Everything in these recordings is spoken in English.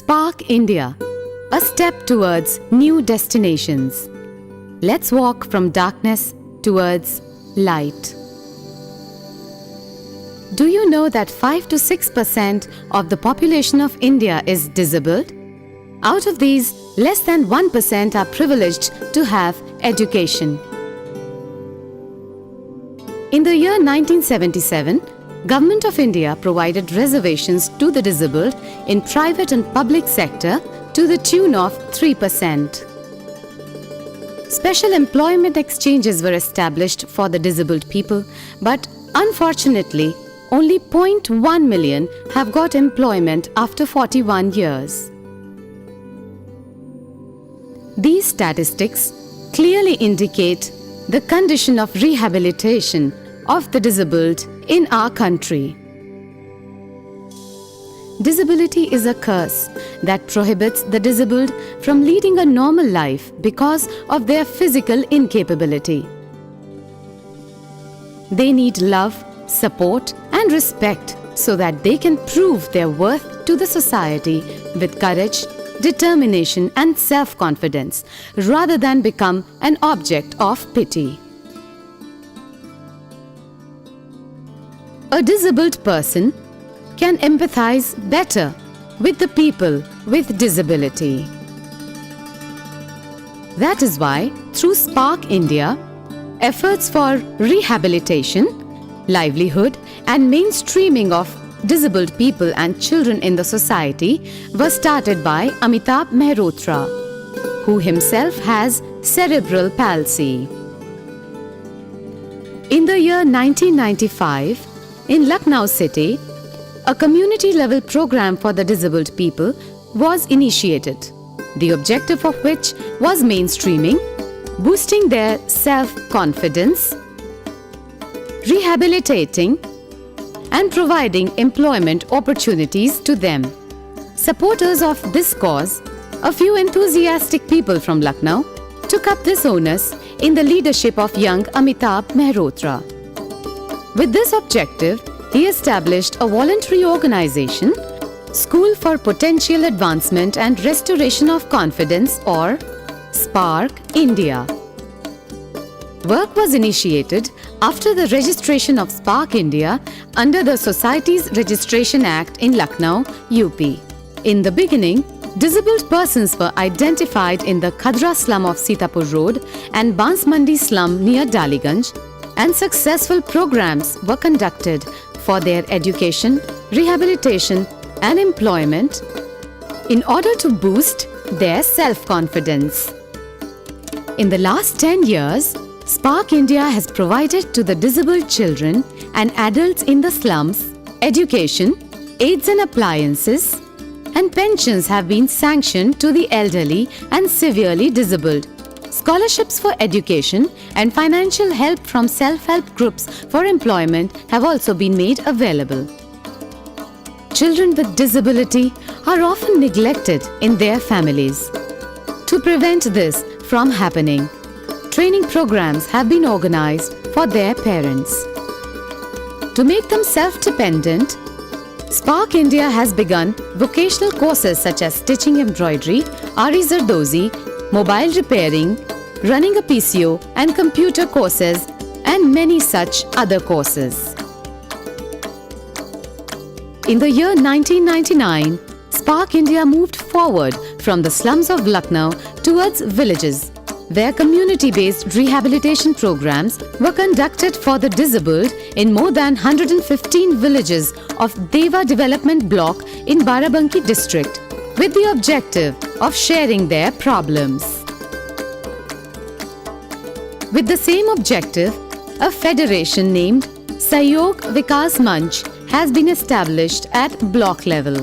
SPARC India, a step towards new destinations. Let's walk from darkness towards light. Do you know that 5 to 6% of the population of India is disabled? Out of these, less than 1% are privileged to have education. In the year 1977, Government of India provided reservations to the disabled in private and public sector to the tune of 3%. Special employment exchanges were established for the disabled people, but unfortunately, only 0.1 million have got employment after 41 years. These statistics clearly indicate the condition of rehabilitation of the disabled in our country. Disability is a curse that prohibits the disabled from leading a normal life because of their physical incapability. They need love, support, and respect so that they can prove their worth to the society with courage, determination, and self-confidence rather than become an object of pity. A disabled person can empathize better with the people with disability. That is why, through SPARC India, efforts for rehabilitation, livelihood, and mainstreaming of disabled people and children in the society were started by Amitabh Mehrotra, who himself has cerebral palsy. In the year 1995, in Lucknow city, a community-level program for the disabled people was initiated, the objective of which was mainstreaming, boosting their self-confidence, rehabilitating, and providing employment opportunities to them. Supporters of this cause, a few enthusiastic people from Lucknow took up this onus in the leadership of young Amitabh Mehrotra. With this objective, he established a voluntary organization, School for Potential Advancement and Restoration of Confidence, or SPARC India. Work was initiated after the registration of SPARC India under the Societies Registration Act in Lucknow, UP. In the beginning, disabled persons were identified in the Khadra slum of Sitapur Road and Bansmandi slum near Daliganj, and successful programs were conducted for their education, rehabilitation, and employment in order to boost their self-confidence. In the last 10 years, SPARC India has provided to the disabled children and adults in the slums education, aids and appliances, and pensions have been sanctioned to the elderly and severely disabled. Scholarships for education and financial help from self-help groups for employment have also been made available. Children with disability are often neglected in their families. To prevent this from happening, training programs have been organized for their parents. To make them self-dependent, SPARC India has begun vocational courses such as stitching embroidery, Ari Zardozi, mobile repairing, running a PCO, and computer courses, and many such other courses. In the year 1999, SPARC India moved forward from the slums of Lucknow towards villages, where community-based rehabilitation programs were conducted for the disabled in more than 115 villages of Deva Development Block in Barabanki district, with the objective of sharing their problems. With the same objective, a federation named Sahyog Vikas Manch has been established at block level.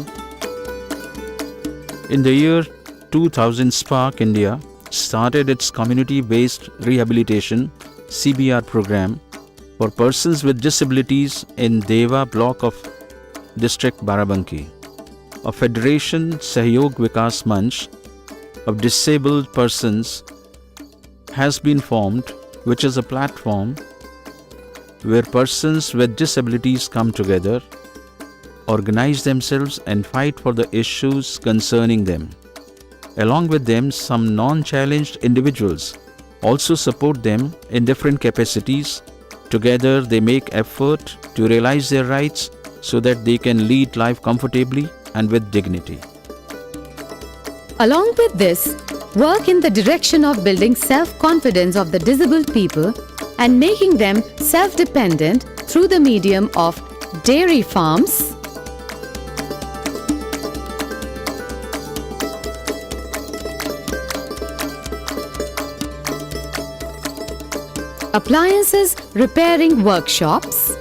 In the year 2000, SPARC India started its community-based rehabilitation CBR program for persons with disabilities in Deva block of district Barabanki. A federation, Sahyog Vikas Manch, of disabled persons has been formed, which is a platform where persons with disabilities come together organize themselves and fight for the issues concerning them. Along with them, some non-challenged individuals also support them in different capacities. Together, they make effort to realize their rights so that they can lead life comfortably and with dignity. Along with this, work in the direction of building self-confidence of the disabled people and making them self-dependent through the medium of dairy farms, appliances repairing workshops,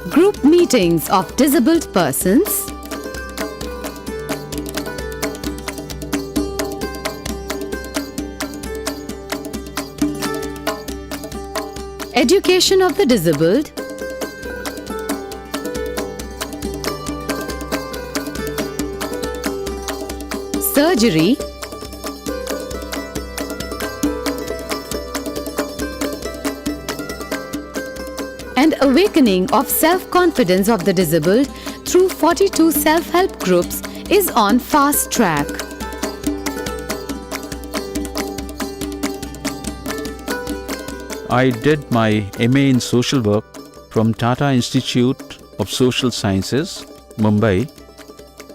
group meetings of disabled persons, education of the disabled, surgery, and awakening of self-confidence of the disabled through 42 self-help groups is on fast track. I did my MA in Social Work from Tata Institute of Social Sciences, Mumbai,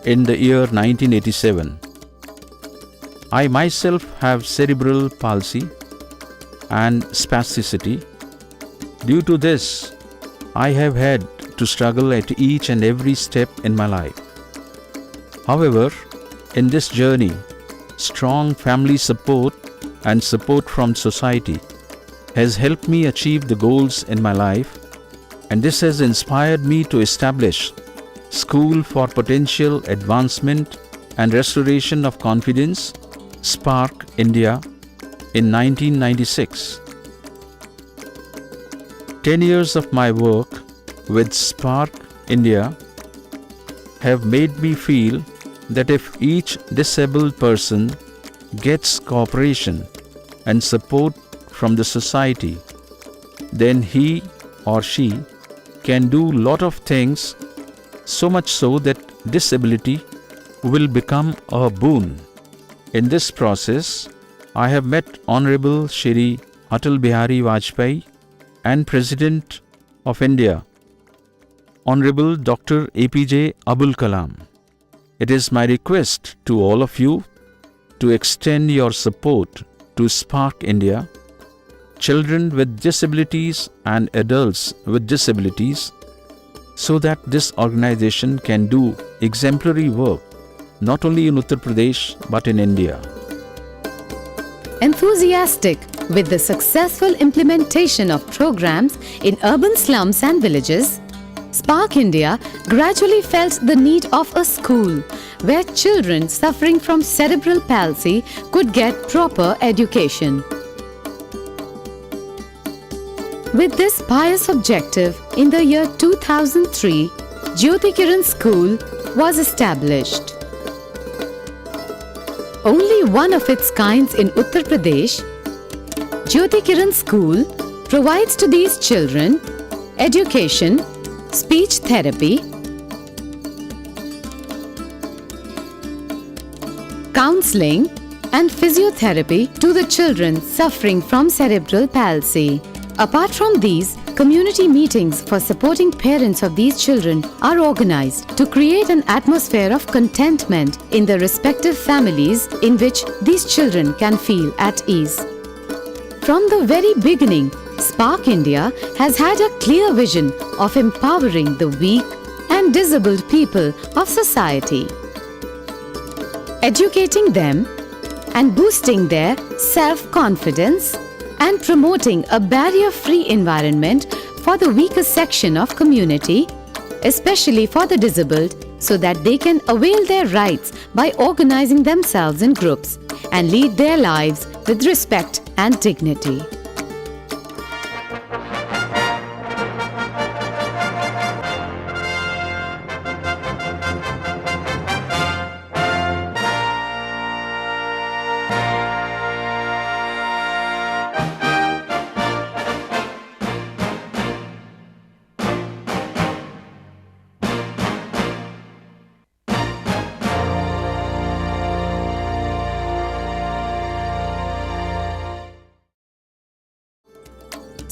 in the year 1987. I myself have cerebral palsy and spasticity. Due to this, I have had to struggle at each and every step in my life. However, in this journey, strong family support and support from society has helped me achieve the goals in my life, and this has inspired me to establish School for Potential Advancement and Restoration of Confidence, SPARC India, in 1996. 10 years of my work with SPARC India have made me feel that if each disabled person gets cooperation and support from the society, then he or she can do lot of things, so much so that disability will become a boon. In this process, I have met Honorable Shri Atal Bihari Vajpayee and President of India, Honorable Dr. APJ Abul Kalam. It is my request to all of you to extend your support to SPARC India, children with disabilities and adults with disabilities, so that this organization can do exemplary work not only in Uttar Pradesh but in India. Enthusiastic with the successful implementation of programs in urban slums and villages, SPARC India gradually felt the need of a school where children suffering from cerebral palsy could get proper education. With this pious objective, in the year 2003, Jyoti Kiran School was established. Only one of its kinds in Uttar Pradesh, Jyoti Kiran School provides to these children education, speech therapy, counseling and physiotherapy to the children suffering from cerebral palsy. Apart from these, community meetings for supporting parents of these children are organized to create an atmosphere of contentment in the respective families in which these children can feel at ease. From the very beginning, SPARC India has had a clear vision of empowering the weak and disabled people of society, educating them and boosting their self-confidence and promoting a barrier-free environment for the weaker section of community, especially for the disabled, so that they can avail their rights by organizing themselves in groups and lead their lives with respect and dignity.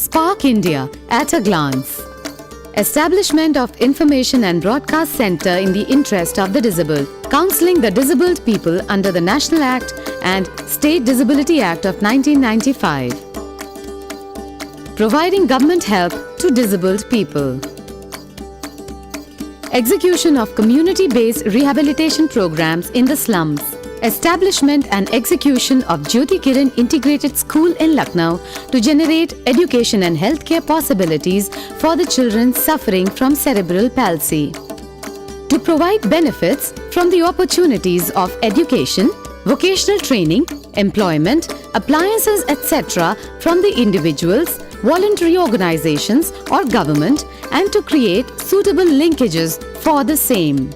SPARC India at a glance. Establishment of Information and Broadcast Centre in the interest of the disabled. Counselling the disabled people under the National Act and State Disability Act of 1995. Providing government help to disabled people. Execution of community-based rehabilitation programs in the slums. Establishment and execution of Jyoti Kiran Integrated School in Lucknow to generate education and healthcare possibilities for the children suffering from cerebral palsy. To provide benefits from the opportunities of education, vocational training, employment, appliances, etc. from the individuals, voluntary organizations or government, and to create suitable linkages for the same.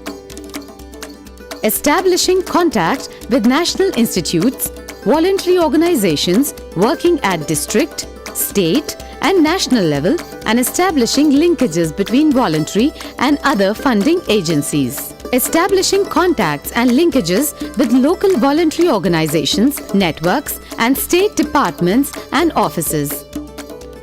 Establishing contact with national institutes, voluntary organizations working at district, state and national level, and establishing linkages between voluntary and other funding agencies. Establishing contacts and linkages with local voluntary organizations, networks and state departments and offices.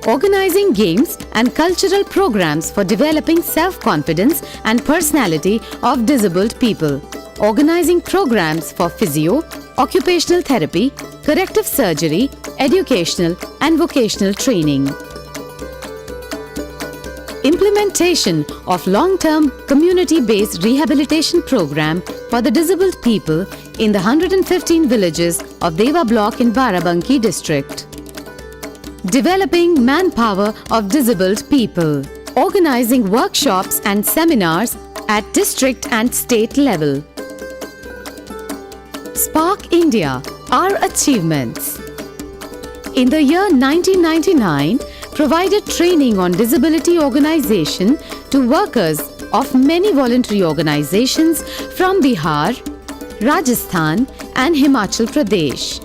Organizing games and cultural programs for developing self-confidence and personality of disabled people. Organizing programs for physio, occupational therapy, corrective surgery, educational and vocational training. Implementation of long-term community-based rehabilitation program for the disabled people in the 115 villages of Deva block in Barabanki district. Developing manpower of disabled people. Organizing workshops and seminars at district and state level. SPARC India, our achievements. In the year 1999, provided training on disability organization to workers of many voluntary organizations from Bihar, Rajasthan and Himachal Pradesh.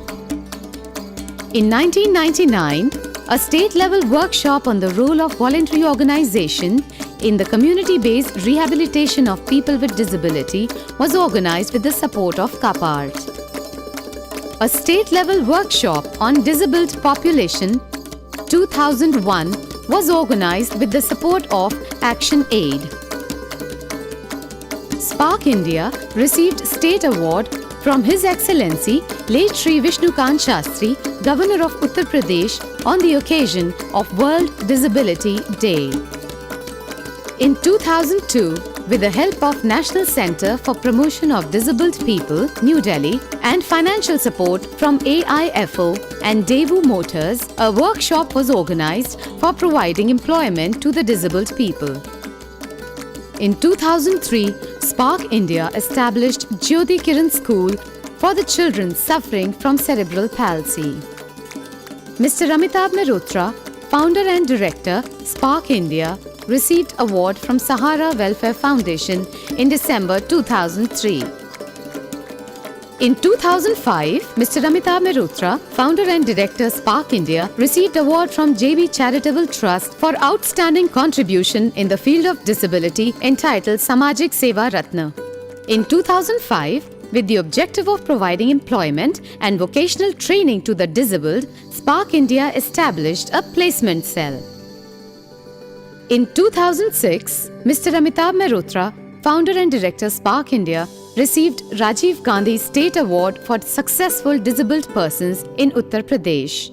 In 1999, a state-level workshop on the role of voluntary organization in the community-based rehabilitation of people with disability was organized with the support of CAPART. A state-level workshop on disabled population 2001 was organized with the support of Action Aid. SPARC India received State Award from His Excellency late Shri Vishnukant Shastri, Governor of Uttar Pradesh, on the occasion of World Disability Day. In 2002, with the help of National Centre for Promotion of Disabled People, New Delhi, and financial support from AIFO and Daewoo Motors, a workshop was organized for providing employment to the disabled people. In 2003, SPARC India established Jyoti Kiran School for the children suffering from cerebral palsy. Mr. Amitabh Mehrotra, founder and director, SPARC India, received award from Sahara Welfare Foundation in December 2003. In 2005, Mr. Amitabh Mehrotra, founder and director, SPARC India, received award from JB Charitable Trust for outstanding contribution in the field of disability entitled Samajik Seva Ratna. In 2005, with the objective of providing employment and vocational training to the disabled, SPARC India established a placement cell. In 2006, Mr. Amitabh Mehrotra, founder and director, SPARC India, received Rajiv Gandhi State Award for Successful Disabled Persons in Uttar Pradesh.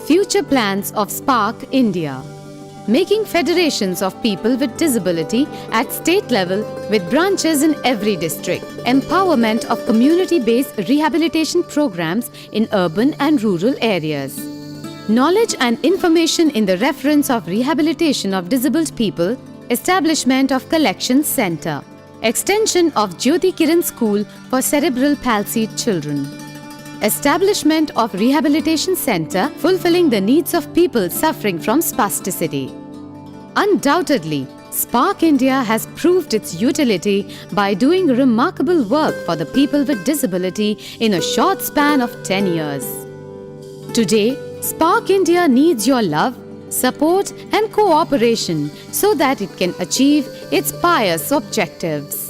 Future plans of SPARC India. Making federations of people with disability at state level with branches in every district. Empowerment of community-based rehabilitation programs in urban and rural areas. Knowledge and information in the reference of rehabilitation of disabled people. Establishment of collection center. Extension of Jyoti Kiran School for cerebral palsy children. Establishment of rehabilitation center fulfilling the needs of people suffering from spasticity. Undoubtedly, SPARC India has proved its utility by doing remarkable work for the people with disability in a short span of 10 years. Today, SPARC India needs your love, support and cooperation so that it can achieve its pious objectives.